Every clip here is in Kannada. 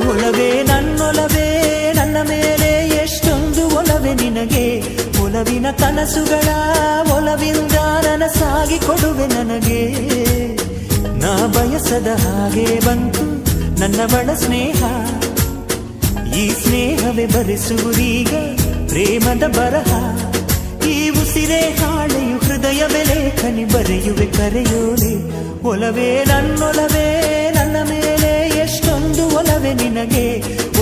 ಒಲವೇ ನನ್ನೊಲವೇ ನನ್ನ ಮೇಲೆ ಎಷ್ಟೊಂದು ಒಲವೇ ನಿನಗೆ ಒಲವಿನ ಕನಸುಗಳ ಒಲವಿಂದ ನನಸಾಗಿ ಕೊಡುವೆ ನನಗೆ ನಾ ಬಯಸದ ಹಾಗೆ ಬಂತು ನನ್ನವಳ ಸ್ನೇಹ ಈ ಸ್ನೇಹವೇ ಬರೆಸುವುದೀಗ ಪ್ರೇಮದ ಬರಹ ಈ ಉಸಿರೇ ಹಾಳೆಯು ಹೃದಯವೇ ಲೇಖನಿ ಬರೆಯುವೆ ಕರೆಯೋಲೆ ಒಲವೇ ನನ್ನೊಲವೇ ನನ್ನ ಮೇಲೆ ಎಷ್ಟೊಂದು ಒಲವೇ ನಿನಗೆ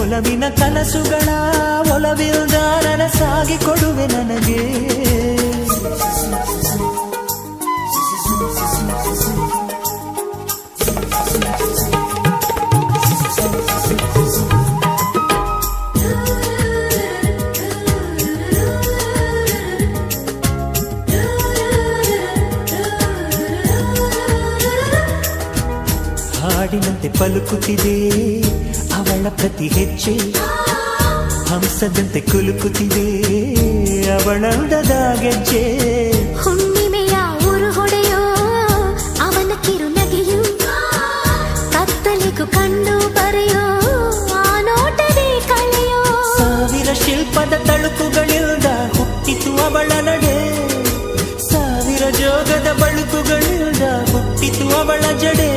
ಒಲವಿನ ಕನಸುಗಳ ಒಲವಿಲ್ದ ನನಸಾಗಿ ಕೊಡುವೆ ನನಗೆ ಹಾಡಿನಂತೆ ಪಲುಕುತ್ತಿದೆ ಅವಳ ಪ್ರತಿ ಹೆಜ್ಜೆ ಹಂಸದಂತೆ ಕುಲುಕುತ್ತಿದೆ ಅವಳಂದದ ಗೆಜ್ಜೆ ಹುಣ್ಣಿಮೆಯ ಊರು ಹೊಡೆಯೋ ಅವನ ಕಿರುನಗೆಯು ಕತ್ತಲಿಗೂ ಕಣ್ಣು ಬರೆಯೋ ಆ ನೋಟವೇ ಕಳೆಯೋ ಸಾವಿರ ಶಿಲ್ಪದ ತಳುಕುಗಳಿಂದ ಹುಟ್ಟಿತು ಅವಳ ನಡೆ ಸಾವಿರ ಜೋಗದ ಬಳುಕುಗಳಿಂದ ಹುಟ್ಟಿತು ಅವಳ ಜಡೆ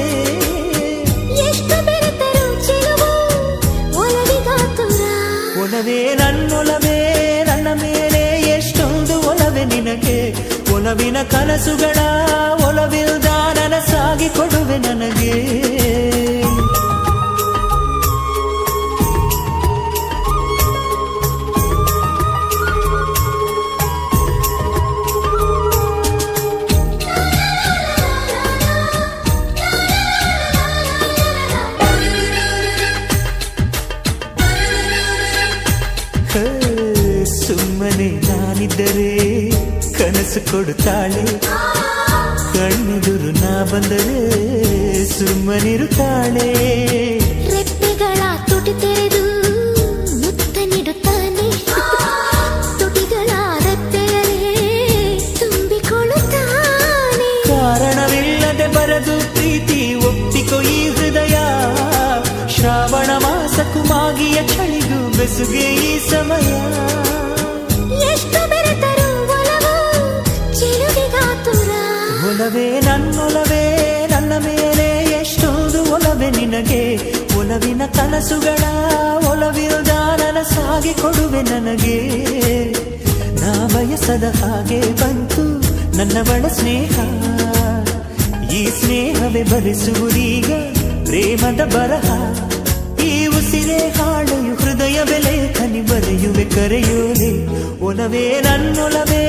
ಒಲವೇ ನನ್ನೊಲವೇ ನನ್ನ ಮೇಲೆ ಎಷ್ಟೊಂದು ಒಲವೇ ನಿನಗೆ ಒಲವಿನ ಕನಸುಗಳ ಒಲವಿಲ್ದ ನನಸಾಗಿ ಕೊಡುವೆ ನನಗೆ ಸುಮ್ಮನೆ ನಾನಿದ್ದರೆ ಕನಸು ಕೊಡುತ್ತಾಳೆ ಕಣ್ಣೆದುರು ನಾ ಬಂದರೆ ಸುಮ್ಮನಿರುತ್ತಾಳೆ ರೆಪ್ಪೆಗಳ ತುಟಿ ತೆರೆದು ಮುತ್ತ ನೀಡುತ್ತಾನೆ ತುಟಿಗಳ ರೆಪ್ಪೆಯಲ್ಲೇ ತುಂಬಿಕೊಳ್ಳುತ್ತಾನೆ ಕಾರಣವಿಲ್ಲದೆ ಬರದು ಪ್ರೀತಿ ಒಪ್ಪಿಕೊ ಈ ಹೃದಯ ಶ್ರಾವಣ ಮಾಸಕ್ಕೂ ಮಾಗಿಯ ಚಳಿಗೂ ಬೆಸುಗೆ ಈ ಸಮಯ ಎಷ್ಟು ಬೆರೆತರು ಒಲವು ಚಿಲುಗೆಗಾತುರ ಒಲವೇ ನನ್ನೊಲವೇ ನನ್ನ ಮೇಲೆ ಎಷ್ಟೊಂದು ಒಲವೇ ನಿನಗೆ ಒಲವಿನ ಕನಸುಗಳ ಒಲವಿಲ್ದ ನನಸಾಗಿ ಕೊಡುವೆ ನನಗೆ ನಾ ಬಯಸದ ಹಾಗೆ ಬಂತು ನನ್ನವಳ ಸ್ನೇಹ ಈ ಸ್ನೇಹವೇ ಬರೆಸುವುದೀಗ ಪ್ರೇಮದ ಬರಹ ಈ ಉಸಿರೇ ಹಾಳೆಯು ಹೃದಯವೇ ಲೇಖನಿ ಬರೆಯುವೆ ಕರೆಯೋಲೆ ಒಲವೇ ನನ್ನೊಲವೇ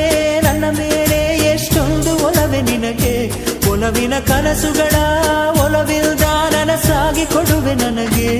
ನನ್ನ ಮೇಲೆ ಎಷ್ಟೊಂದು ಒಲವೇ ನಿನಗೆ ಒಲವಿನ ಕನಸುಗಳ ಒಲವಿಲ್ದ ನನಸಾಗಿ ಕೊಡುವೆ ನನಗೆ